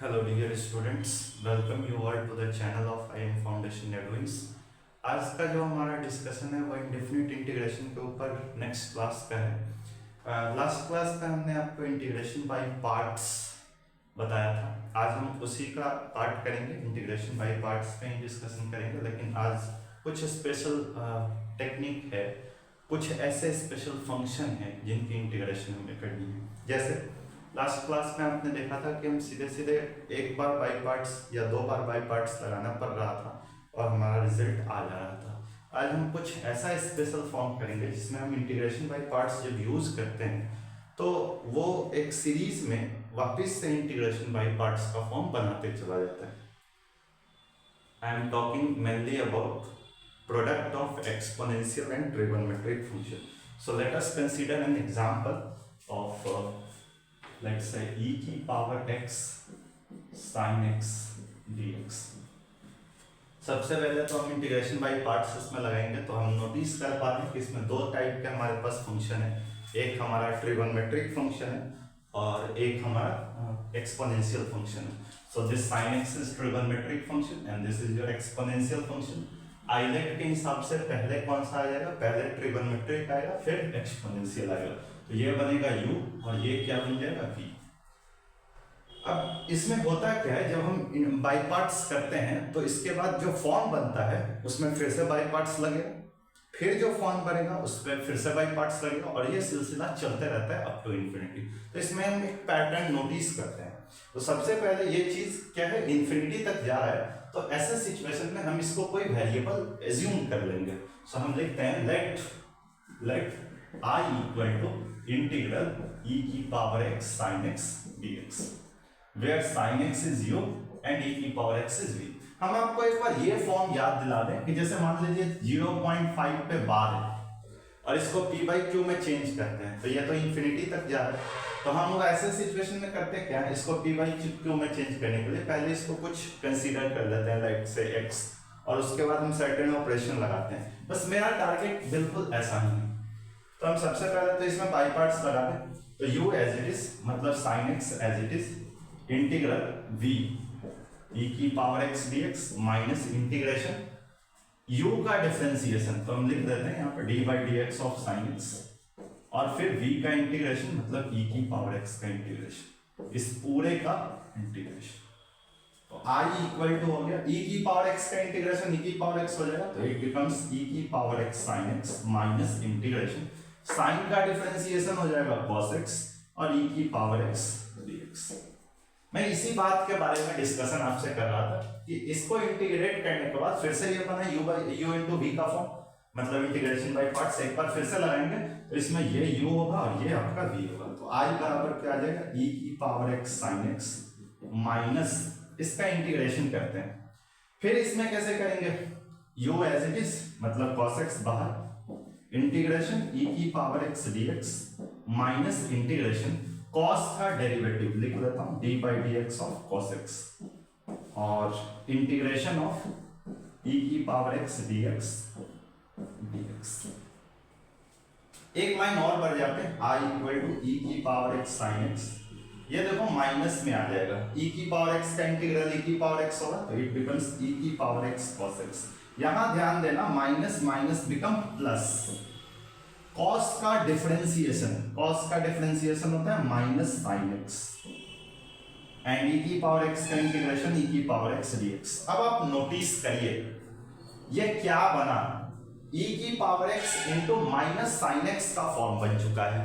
Hello dear students, welcome you all to the channel of IM Foundation Edwins। आज का जो हमारा discussion है वो इंडेफिनिट इंटीग्रेशन के ऊपर नेक्स्ट क्लास का है। लास्ट क्लास में हमने आपको इंटीग्रेशन बाय पार्ट्स बताया था। आज हम उसी का पार्ट करेंगे, इंटीग्रेशन बाय पार्ट्स पे ही डिस्कशन करेंगे। लेकिन आज कुछ स्पेशल टेक्निक है, कुछ ऐसे स्पेशल फंक्शन हैं जिनकी इंटीग्रेशन हमें करनी है। जैसे लास्ट क्लास में आपने देखा था कि हम सीधे सीधे एक बार बाई पार्ट्स या दो बार बाई पार्ट्स लगाना पड़ रहा था और हमारा रिजल्ट आ जा रहा था। आज हम कुछ ऐसा स्पेशल फॉर्म करेंगे जिसमें हम इंटीग्रेशन बाई पार्ट्स जब यूज करते हैं तो वो एक सीरीज में वापस से इंटीग्रेशन बाई पार्ट्स का फॉर्म बनाते चला जाता है। I am talking mainly about product of exponential and trigonometric function. So let us consider an example of let's say e की power x sin x dx। सबसे पहले तो हम इंटीग्रेशन बाय पार्ट्स इसमें लगाएंगे तो हम नोटिस कर पा रहे हैं कि इसमें दो टाइप के हमारे पास फंक्शन है। एक हमारा ट्रिगोनोमेट्रिक फंक्शन है और एक हमारा एक्सपोनेंशियल फंक्शन है। So this sin x is trigonometric function and this is your exponential function. ILATE के हिसाब से पहले कौन सा आ जाएगा? पहले ट्रिगोनोमेट्रिक आएगा फिर एक्सपोनेंशियल आएगा। तो ये बनेगा u और ये क्या बन जाएगा v। अब इसमें होता क्या है, जब हम बाई पार्ट्स करते हैं तो इसके बाद जो फॉर्म बनता है उसमें फिर से बाई पार्ट्स लगेगा, फिर जो फॉर्म बनेगा उस पर फिर से बाई पार्ट्स लगेगा और ये सिलसिला चलते रहता है अप टू इन्फिनिटी। तो इसमें हम एक पैटर्न नोटिस करते हैं। तो सबसे पहले ये चीज क्या है, इन्फिनिटी तक जा रहा है तो ऐसे सिचुएशन में हम इसको कोई वेरिएबल एज्यूम कर लेंगे। सो हम लिखते हैं let I equal to integral e की power x sin x dx, where sin x is u and e की पावर x is v। हम आपको एक बार ये फॉर्म याद दिला दें कि जैसे मान लीजिए 0.5 पे बार है और इसको p by q में चेंज करते हैं तो ये तो इंफिनिटी तक जा रहा है। तो हम लोग ऐसे सिचुएशन में करते हैं क्या, इसको p by q में चेंज करने के लिए पहले इसको कुछ कंसीडर कर लेते हैं, लाइक से x, और उसके बाद हम सर्टेन ऑपरेशन लगाते हैं। बस मेरा टारगेट बिल्कुल ऐसा ही है। तो हम सबसे पहले तो इसमें बाई पार्ट्स लगा दें। तो u एज इट इज मतलब sin x as it is integral v e की power x dx minus integration u का डिफरेंशिएशन, तो हम लिख देते हैं यहाँ पर d by dx of sin x और फिर v का इंटीग्रेशन मतलब e की पावर x का इंटीग्रेशन, इस पूरे का इंटीग्रेशन। तो I इक्वल टू हो गया e की पावर x का इंटीग्रेशन e की पावर x हो जाएगा तो इट बिकम्स e की power x sin x minus integration sine का डिफरेंशिएशन हो जाएगा cos x और e की पावर x dx। मैं इसी बात के बारे में डिस्कशन आपसे कर रहा था कि इसको इंटीग्रेट करने के बाद फिर से ये बना u into v का फॉर्म, मतलब इंटीग्रेशन बाय पार्ट्स एक बार फिर से लगाएंगे तो इसमें ये u होगा और ये आपका v होगा। तो I बराबर क्या आ जाएगा e की power x sin x minus इसका इंटीग्रेशन करते हैं। फिर इसमें कैसे करेंगे, u एज इट इज मतलब cos x बाहर, इंटीग्रेशन e की power x dx minus integration cos का डेरिवेटिव लिख लेता हूं d by dx of cos x और इंटीग्रेशन ऑफ e की पावर x dx। एक लाइन और बढ़ जाते हैं, I इक्वल टू e की पावर x sin x। ये देखो माइनस में आ जाएगा, e की पावर x का इंटीग्रल e की पावर x होगा तो इट बिकम्स e की पावर x cos x। यहां ध्यान देना minus minus become plus, cos का डिफरेंशिएशन होता है minus sin x and e की पावर x का इंटीग्रेशन e की पावर x dx। अब आप नोटिस करिए ये क्या बना, e की power x into minus sine x का फॉर्म बन चुका है।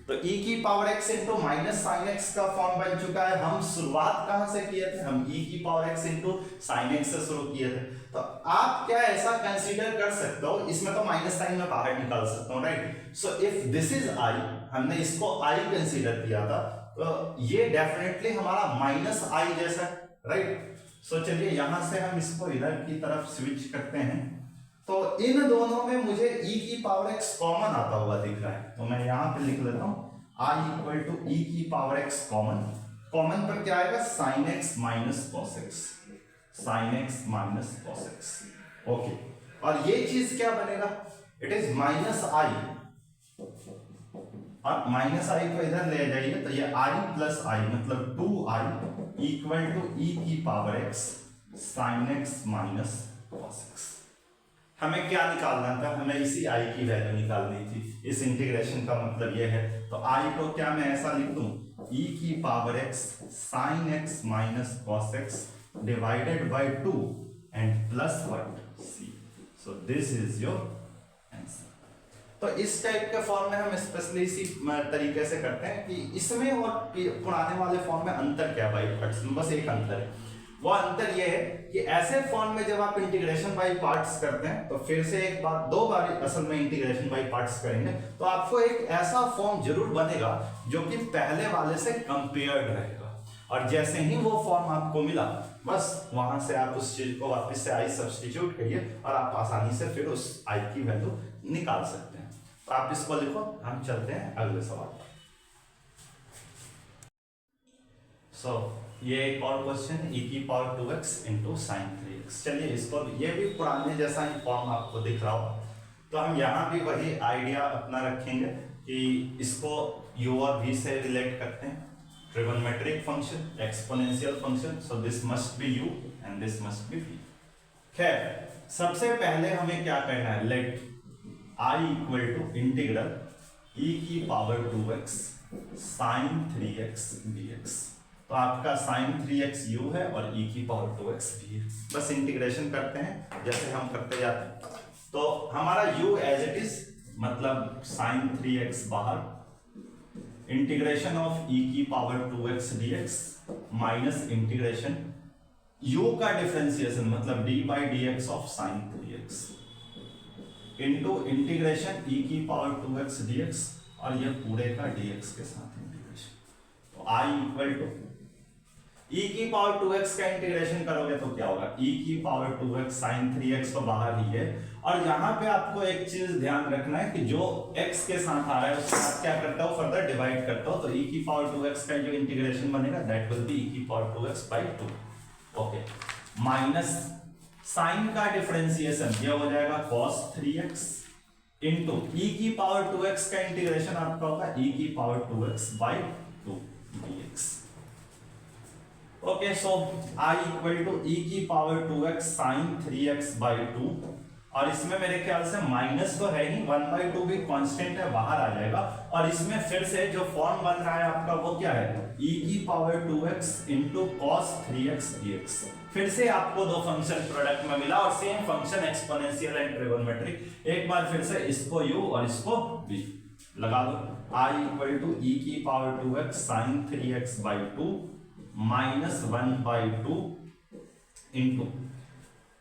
तो e की power x into minus sine x का फॉर्म बन चुका है। हम शुरुआत कहां से किए थे, हम e की power x into sine x से शुरू किए थे। तो आप क्या ऐसा कंसीडर कर सकते हो, इसमें तो माइनस साइन में बाहर निकाल सकता हूं, right. So if this is i, हमने इसको i कंसीडर किया था तो ये डेफिनेटली हमारा माइनस i जैसा है, राइट। सो चलिए यहां से हम इसको इधर की तरफ स्विच करते हैं तो इन दोनों में मुझे e की पावर x कॉमन आता हुआ दिख रहा है। तो मैं यहां पे लिख लेता हूं I इक्वल टू e की पावर x कॉमन, कॉमन पर क्या आएगा sin x minus cos x, sin x minus cos x। Okay, और ये चीज क्या बनेगा, इट इज माइनस i और माइनस आई को इधर ले जाइए तो ये आई प्लस आई मतलब 2i इक्वल टू ई की power x sine x minus cos x। हमें क्या निकालना था, हमें इसी i की वैल्यू निकालनी थी। इस इंटीग्रेशन का मतलब ये है, तो i को क्या मैं ऐसा लिख दूं, e की power x sine x minus cos x divided by 2 and plus what c। So this is your answer. तो इस टाइप के फॉर्म में हम स्पेशली इसी तरीके से करते हैं कि इसमें और पुराने वाले फॉर्म में अंतर क्या बाई पार्ट्स में, बस एक अंतर है। वो अंतर ये है कि ऐसे फॉर्म में जब आप इंटीग्रेशन बाई पार्ट्स करते हैं तो फिर से एक बार दो बार असल में इंटीग्रेशन बाई पार्ट्स करेंगे तो आपको एक ऐसा फॉर्म जरूर बनेगा जो कि पहले वाले से कंपेयर्ड रहेगा। और जैसे ही वो फॉर्म आपको मिला बस वहां से आप उस चीज को वापस से आई सब्स्टिट्यूट करिए और आप आसानी से फिर उस आई की वैल्यू निकाल सकते हैं। तो आप इसको लिखो, हम चलते हैं अगले सवाल पर। ये एक और क्वेश्चन e की power 2x into sine 3x। चलिए इसको, ये भी पुराने जैसा ही फॉर्म आपको दिख रहा हो, तो हम यहाँ भी वही आइडिया अपना रखेंगे कि इसको u और v से रिलेट करते हैं। Trigonometric function, exponential function, so this must be u and this must be v। खैर सबसे पहले हमें क्या करना है, let i equal to integral e की power 2x sine 3x dx। तो आपका साइन 3x u है और e की पावर 2x v है। बस इंटीग्रेशन करते हैं जैसे हम करते जाते हैं। तो हमारा u एज इट इज मतलब साइन 3x बाहर, इंटीग्रेशन ऑफ e की power 2x dx minus integration u का डिफरेंशिएशन मतलब d by dx of sine 3x into integration e की पावर 2x dx और ये पूरे का dx के साथ इंटीग्रेशन। तो i इक्वल टू e की पावर 2x का इंटीग्रेशन करोगे तो क्या होगा, e की पावर 2x साइन 3x तो बाहर ही है। और यहाँ पे आपको एक चीज ध्यान रखना है कि जो x के साथ आ रहा है उसके साथ क्या करता हो, फर्दर डिवाइड करता हो। तो e की पावर 2x का जो इंटीग्रेशन बनेगा दैट विल बी e की power 2x by 2। Okay, minus sine का डिफरेंशिएशन ये हो जाएगा cos 3x इंटू e की पावर 2x का इंटीग्रेशन आपका होगा e की power 2x by 2 dx। Okay, so i equal to e की power 2x sine 3x by 2 और इसमें मेरे ख्याल से माइनस तो है ही, 1/2 भी कांस्टेंट है बाहर आ जाएगा। और इसमें फिर से जो फॉर्म बन रहा है आपका वो क्या है, e की power 2x into cos 3x dx। फिर से आपको दो फंक्शन प्रोडक्ट में मिला और same function exponential and trigonometric. एक बार फिर से इसको u और इसको v लगा दो। i इक्वल टू e की power 2x sine 3x by 2 minus 1/2 into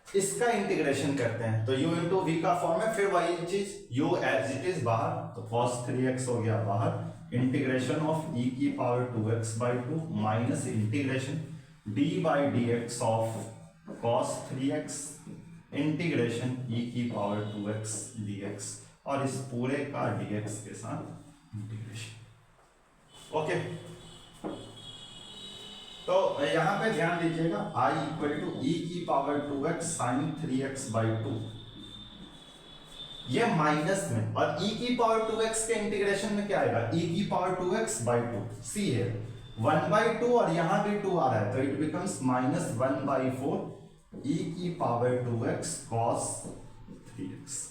इसका इंटीग्रेशन करते हैं तो u इंटू v का फॉर्म है, फिर वही चीज u एज इट इज बाहर, तो cos 3x हो गया बाहर, इंटीग्रेशन ऑफ e की power 2x by 2 minus integration d by dx of cos 3x integration e की पावर 2x dx और इस पूरे का dx के साथ इंटीग्रेशन। ओके, तो यहां पे ध्यान दीजिएगा i इक्वल टू e की power 2x sine 3x by 2 ये माइनस में, और e की पावर 2x के इंटीग्रेशन में क्या आएगा, e की पावर 2x बाई 2 c है 1/2 और यहां भी 2 आ रहा है तो इट बिकम्स माइनस 1/4 e की power 2x cos 3x।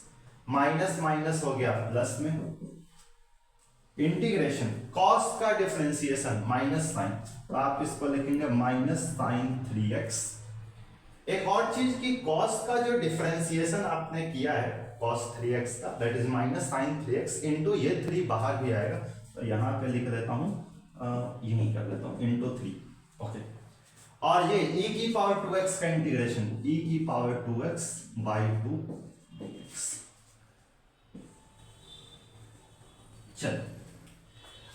Minus minus हो गया प्लस में, इंटीग्रेशन cos का डिफरेंशिएशन माइनस साइन, तो आप इसको लिखेंगे माइनस साइन 3x। एक और चीज की cos का जो डिफरेंशिएशन आपने किया है cos 3x का that is minus sine 3x इंटू ये 3 बाहर भी आएगा तो यहां पे लिख देता हूं, यही कर लेता हूं इंटू 3। ओके, और ये e की पावर 2x का इंटीग्रेशन e की पावर 2x बाई 2 dx। चल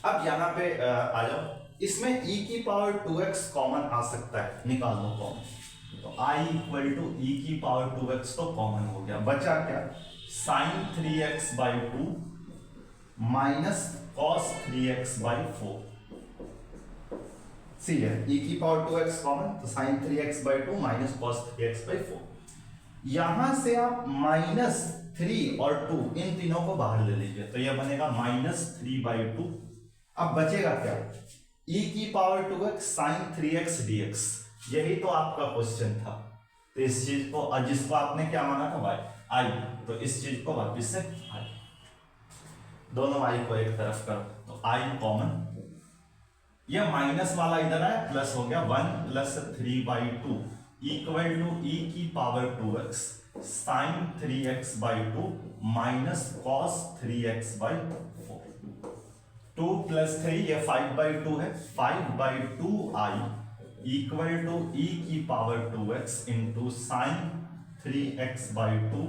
अब यहां पे आ जाओ, इसमें e की पावर 2x कॉमन आ सकता है, निकाल लो कॉमन। तो i इक्वल टू e की पावर 2x तो कॉमन हो गया, बचा क्या sine 3x by 2 minus cos 3x by 4। सी है e की पावर 2x कॉमन तो sine 3x by 2 minus cos 3x by 4। यहां से आप माइनस 3 और 2 इन तीनों को बाहर ले लीजिए, तो ये बनेगा -3/2। अब बचेगा क्या, e की power 2x sin 3x dx। यही तो आपका क्वेश्चन था। तो इस चीज को, जिसको आपने क्या माना था y, i, तो इस चीज को वापस से i, दोनों i को एक तरफ करो तो i कॉमन, ये माइनस वाला इधर है, प्लस हो गया 1 + 3/2 इक्वल टू e की power 2x sin 3x/2 minus cos 3x/4। 2 + 3 ये 5/2 है, 5/2i इक्वल टू e की power 2x into sin 3x/2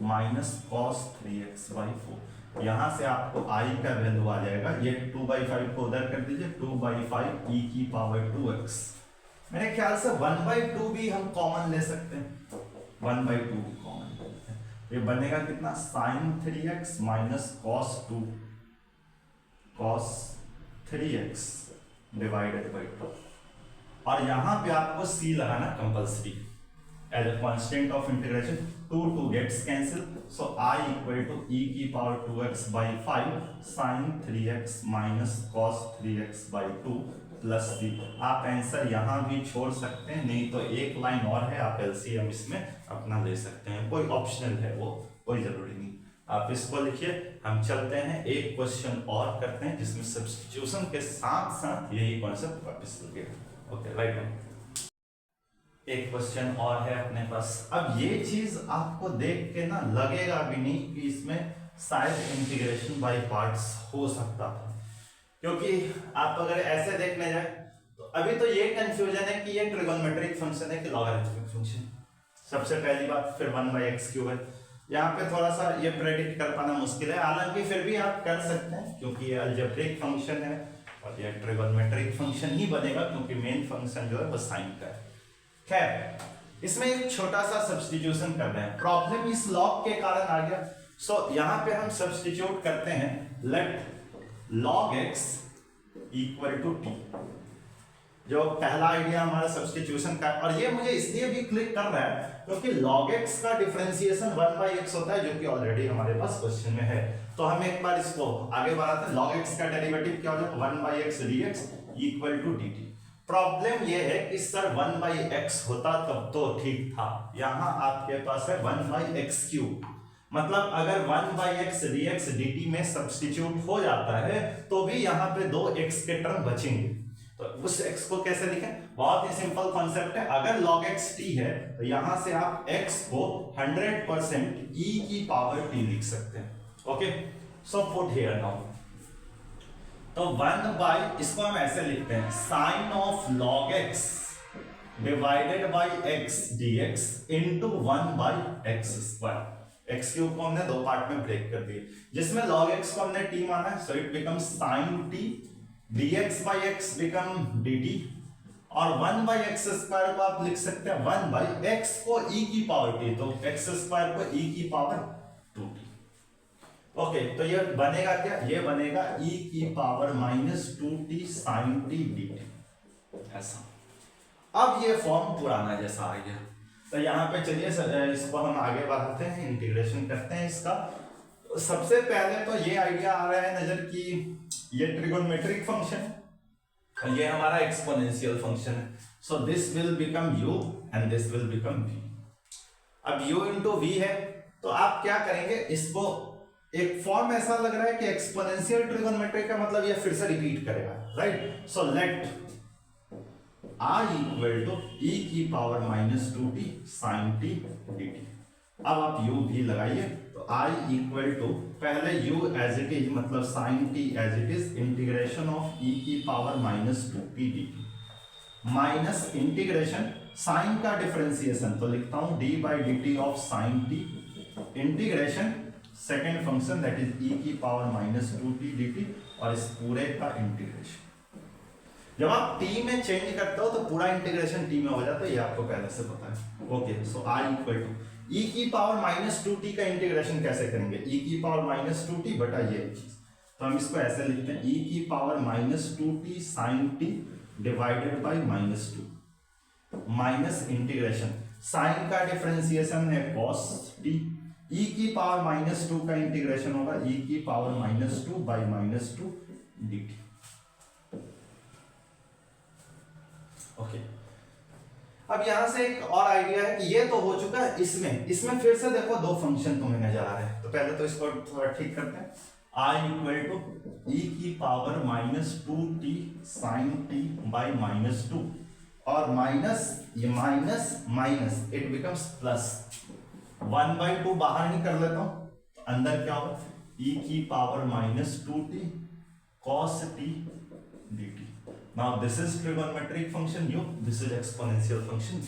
minus cos 3x/4। यहां से आपको i का वैल्यू आ जाएगा, ये 2/5 को उधर कर दीजिए, 2/5 e की पावर 2x। मेरे ख्याल से 1/2 भी हम कॉमन ले सकते हैं, 1/2 कॉमन लेते हैं, ये बनेगा कितना, sin 3x minus cos 3x divided by 2। और यहां पे आपको c लगाना compulsory as a constant of integration. 2 gets cancel, so i equal to e की power 2x by 5 sin 3x minus cos 3x by 2 plus c। आप answer यहां भी छोड़ सकते हैं, नहीं तो एक लाइन और है, आप एलसीएम इसमें अपना ले सकते हैं, कोई ऑप्शनल है वो, कोई जरूरी नहीं। आप इसको लिखिए, हम चलते हैं एक क्वेश्चन और करते हैं जिसमें सब्स्टिट्यूशन के साथ साथ यही कॉन्सेप्ट वापस लगेगा। Okay, right. एक क्वेश्चन और है अपने पास। अब ये चीज आपको देख के ना लगेगा भी नहीं कि इसमें शायद इंटीग्रेशन बाय पार्ट्स हो सकता था, क्योंकि आप अगर ऐसे देखने जाए तो अभी तो ये कंफ्यूजन है कि ये ट्रिगोनोमेट्रिक फंक्शन है कि लॉगरिथमिक फंक्शन। सबसे पहली बात, फिर 1/x³ है, यहाँ पे थोड़ा सा ये प्रेडिक्ट कर पाना मुश्किल है, हालांकि फिर भी आप कर सकते हैं क्योंकि ये अलजेब्रिक फंक्शन है और ये ट्रिगोनोमेट्रिक फंक्शन ही बनेगा क्योंकि मेन फंक्शन जो है वो साइन का है। खैर, इसमें एक छोटा सा सब्स्टिट्यूशन कर रहे हैं, प्रॉब्लम इस लॉग के कारण आ गया। सो यहाँ पे हम सब्स्टिट्यूट करते हैं, let log x equal to t। जो पहला आइडिया हमारा सब्स्टिट्यूशन का, और ये मुझे इसलिए भी क्लिक कर रहा है क्योंकि log x का डिफरेंशिएशन 1/x होता है, जो कि ऑलरेडी हमारे पास क्वेश्चन में है। तो हम एक बार इसको आगे बढ़ाते हैं, log x का डेरिवेटिव क्या हो जाएगा, 1/x dx equal to dt। Problem ये है कि सर 1/x होता तब तो ठीक था, यहां आपके पास है 1/x³। मतलब अगर 1/x dx dt में सब्स्टिट्यूट हो जाता है तो भी यहाँ पे 2x के टर्म बचेंगे। तो उस x को कैसे लिखें, बहुत ही सिंपल कॉन्सेप्ट है। अगर log x t है तो यहां से आप x को 100% e की पावर t लिख सकते हैं। Okay, so put here now, तो 1/ इसको हम ऐसे लिखते हैं, sine of log x divided by x dx into 1/x²। x³ को हमने दो पार्ट में ब्रेक कर दिए, जिसमें log x को हमने t माना है, सो it becomes sin t, dx/x become dt, और 1/x² को आप लिख सकते हैं 1/x को e की पावर t, तो x² को e की पावर 2t। ओके, तो ये बनेगा क्या, ये बनेगा e की power -2t sin t dt, ऐसा। अब ये फॉर्म पुराना जैसा आ गया, तो यहाँ पे चलिए इसको हम आगे बढ़ाते हैं, इंटीग्रेशन करते हैं इसका। सबसे पहले तो ये आइडिया आ रहा है नजर कि ये ट्रिगोनोमेट्रिक फंक्शन और ये हमारा एक्सपोनेंशियल फंक्शन है, so this will become u and this will become v। अब u इंटू v है, तो आप क्या करेंगे, इसको एक फॉर्म ऐसा लग रहा है कि एक्सपोनेंशियल ट्रिगोनोमेट्रिक का मतलब ये फिर से रिपीट करेगा, right. So let i equal to e की power -2t sin t dt। अब आप u भी लगाइए, तो i इक्वल टू पहले u एज इट इज मतलब sin t as it is integration of e की power -2t dt minus integration sine का डिफरेंशिएशन, तो लिखता हूं d/dt of sin t integration second function that is e की power -2t dt और इस पूरे का इंटीग्रेशन। जब आप t में चेंज करते हो तो पूरा इंटीग्रेशन t में हो जाता है, ये आपको पहले से पता है। Okay, so i equal to e की पावर -2t का इंटीग्रेशन कैसे करेंगे, e की पावर -2t बटा ये चीज, तो हम इसको ऐसे लिखते हैं e की power -2t sin t divided by -2 minus integration sine का डिफरेंशिएशन है cos t, ई की पावर -2 का इंटीग्रेशन होगा ई की पावर -2 बाई -2 dt। ओके, अब यहां से एक और आइडिया है कि ये तो हो चुका है इसमें फिर से देखो दो फंक्शन तुम्हें नजर आ रहे हैं, तो पहले तो इसको थोड़ा ठीक करते हैं। I इक्वल टू ई की power -2t sin t by -2 और माइनस ये माइनस इट बिकम्स प्लस 1/2 बाहर ही कर लेता हूं, तो अंदर क्या होगा e की power -2t cos t dt। Now this is trigonometric function u, this is exponential function v,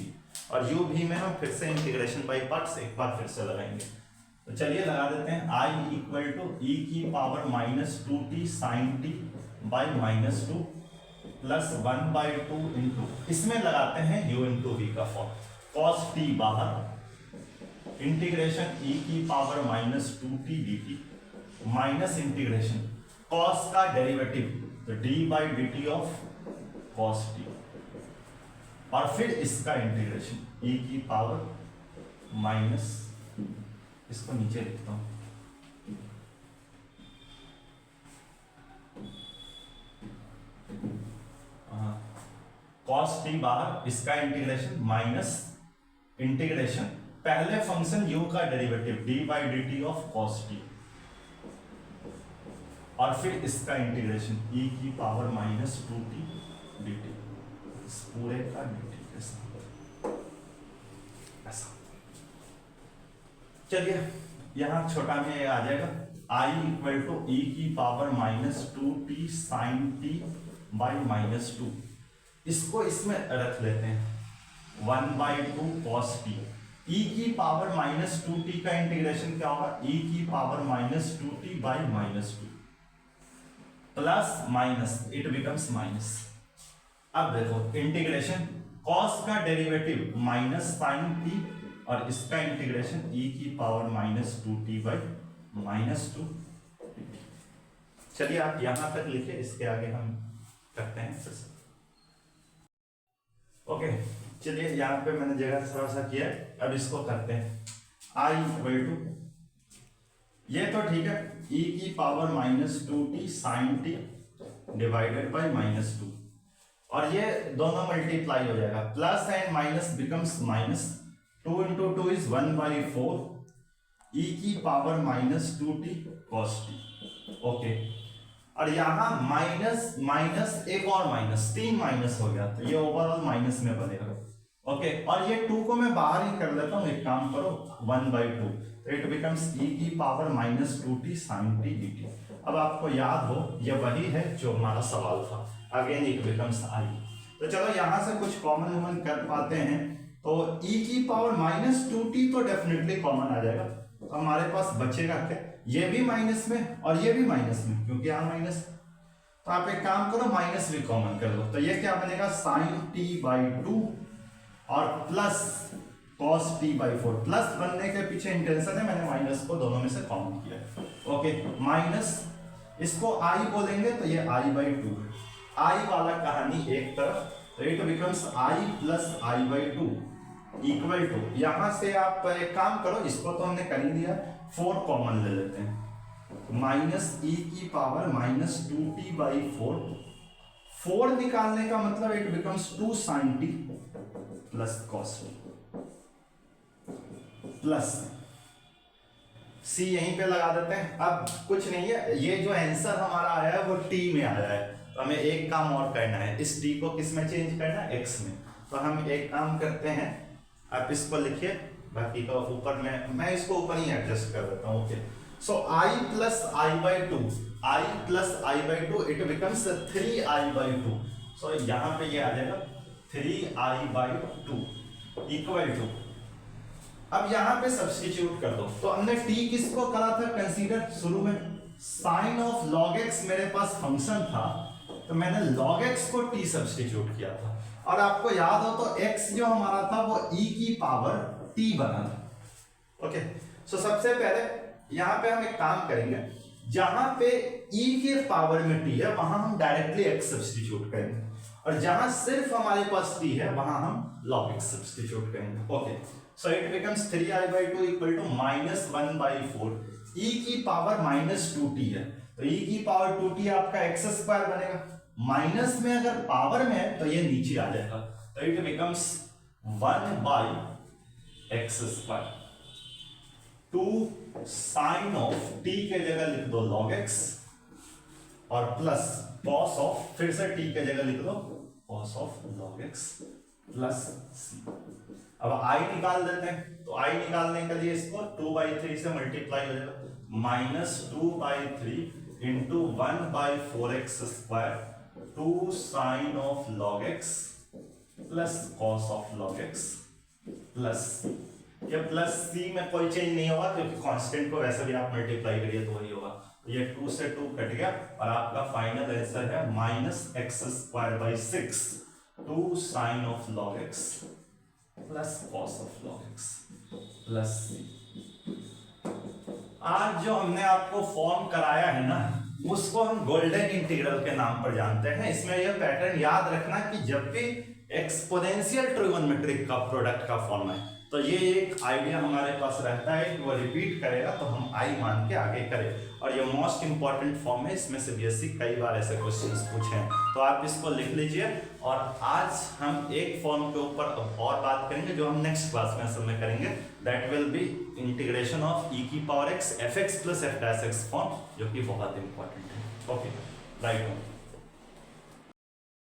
और u v में हम फिर से इंटीग्रेशन बाय पार्ट्स एक बार फिर से लगाएंगे। तो चलिए लगा देते हैं i इक्वल टू ई की power -2t sin t by -2 plus 1/2 into, इसमें लगाते हैं u इंटू v का फॉर्म, cos t बाहर इंटीग्रेशन e की power -2t dt minus integration cos का डेरिवेटिव तो d by dt of cos t और फिर इसका इंटीग्रेशन e की पावर माइनस, इसको नीचे लिखता हूं, cos t बाहर इसका इंटीग्रेशन माइनस इंटीग्रेशन पहले फंक्शन u का derivative d by dt of cos t और फिर इसका इंटीग्रेशन e की पावर -2t dt, इस पूरे का dt के साथ ऐसा। चलिए यहां छोटा में ये आ जाएगा i इक्वल टू e की power -2t sin t by -2, इसको इसमें रख लेते हैं 1/2 cos t, e की पावर -2t का इंटीग्रेशन क्या होगा e की power -2t by -2 plus minus it becomes minus. अब देखो इंटीग्रेशन cos का डेरिवेटिव माइनस sin t और इसका इंटीग्रेशन e की पावर -2t बाई -2। चलिए आप यहां तक लिखिए, इसके आगे हम करते हैं फिर से। ओके चलिए यहाँ पे मैंने जगह थोड़ा सा किया है, अब इसको करते हैं i इक्वल टू, ये तो ठीक है e की power -2t sin t divided by -2 और ये दोनों मल्टीप्लाई हो जाएगा, plus and minus becomes minus, 2 into 2 is 1/4 e की power -2t cos t। Okay, और यहां माइनस माइनस एक और माइनस, 3 माइनस हो गया, तो ये ओवरऑल माइनस में बनेगा। ओके, और ये 2 को मैं बाहर ही कर लेता हूं, एक काम करो 1/2, तो इट बिकम्स e की power -2t sin t dt। अब आपको याद हो ये वही है जो हमारा सवाल था, अगेन इट बिकम्स i। तो चलो यहां से कुछ कॉमन वॉमन कर पाते हैं, तो e की पावर -2t तो डेफिनेटली कॉमन आ जाएगा, तो हमारे पास बचेगा क्या, ये भी माइनस में और ये भी माइनस में, क्योंकि यहां माइनस, तो आप एक काम करो माइनस भी कॉमन कर लो, तो ये क्या बनेगा sin t बाई 2 और plus cos t by 4। Plus बनने के पीछे इंटेंशन है, मैंने माइनस को दोनों में से कॉमन किया। ओके, माइनस इसको i बोलेंगे तो ये i बाई 2, i वाला कहानी एक तरफ, तो it becomes i plus i by 2 equal to, यहां से आप एक काम करो, इसको तो हमने कर ही दिया, 4 कॉमन ले लेते हैं, माइनस e की पावर -2t बाई 4 निकालने का मतलब it becomes 2 sin t plus cos t plus c यहीं पे लगा देते हैं। अब कुछ नहीं है, ये जो आंसर हमारा आया है वो t में आया है, तो हमें एक काम और करना है, इस t को किस में चेंज करना है, x में। तो हम एक काम करते हैं, आप इसको लिखिए, बाकी का ऊपर में मैं इसको ऊपर ही एडजस्ट कर देता हूँ। Okay, so i plus i by 2, i plus i by 2 it becomes 3i by 2, सो यहाँ पे ये आ जाएगा 3i बाई 2 इक्वल टू, अब यहाँ पे सब्स्टिट्यूट कर दो, तो हमने t किसको करा था कंसीडर शुरू में, साइन ऑफ log x मेरे पास फंक्शन था, तो मैंने log x को t सब्स्टिट्यूट किया था, और आपको याद हो तो x जो हमारा था वो e की पावर t बना था। ओके, सो सबसे पहले यहाँ पे हम एक काम करेंगे, जहां पे e के पावर में t है वहां हम डायरेक्टली x सब्स्टिट्यूट करेंगे, और जहां सिर्फ हमारे पास t है वहां हम log x सब्स्टिट्यूट करेंगे. Okay, so it becomes 3i/2 equal to -1/4 e की पावर -2t है, तो e की पावर 2t आपका x स्क्वायर बनेगा. माइनस में अगर पावर में है तो ये नीचे आ जाएगा, तो it becomes 1/x square. 2 sine of t के जगह लिख दो log x और प्लस cos ऑफ, फिर से t के जगह लिख दो cos of log x plus c. अब i निकाल देते हैं, तो i निकालने के लिए इसको 2/3 से मल्टीप्लाई हो जाएगा. -2/3 into 1/4x square 2 sine of log x plus cos of log x plus c. ये प्लस c में कोई चेंज नहीं होगा क्योंकि कांस्टेंट को वैसे भी आप मल्टीप्लाई करिए तो वही होगा. ये 2 से 2 कट गया और आपका फाइनल आंसर है -x² 6 2 sine of log x plus cos of log x plus c. आज जो हमने आपको फॉर्म कराया है ना, उसको हम गोल्डन इंटीग्रल के नाम पर जानते हैं. इसमें यह पैटर्न याद रखना कि जब भी एक्सपोनेंशियल ट्रिगोनोमेट्रिक का प्रोडक्ट का फॉर्म है तो ये एक आइडिया हमारे पास रहता है कि वो रिपीट करेगा तो हम आई मान के आगे करें. और ये मोस्ट इंपॉर्टेंट फॉर्म है, इसमें से बीएससी कई बार ऐसे क्वेश्चंस पूछे हैं, तो आप इसको लिख लीजिए. और आज हम एक फॉर्म के ऊपर और बात करेंगे जो हम नेक्स्ट क्लास में असल में करेंगे. That will B integration of e की power x fx plus f dash x form, जो कि बहुत इंपॉर्टेंट है. Okay, right.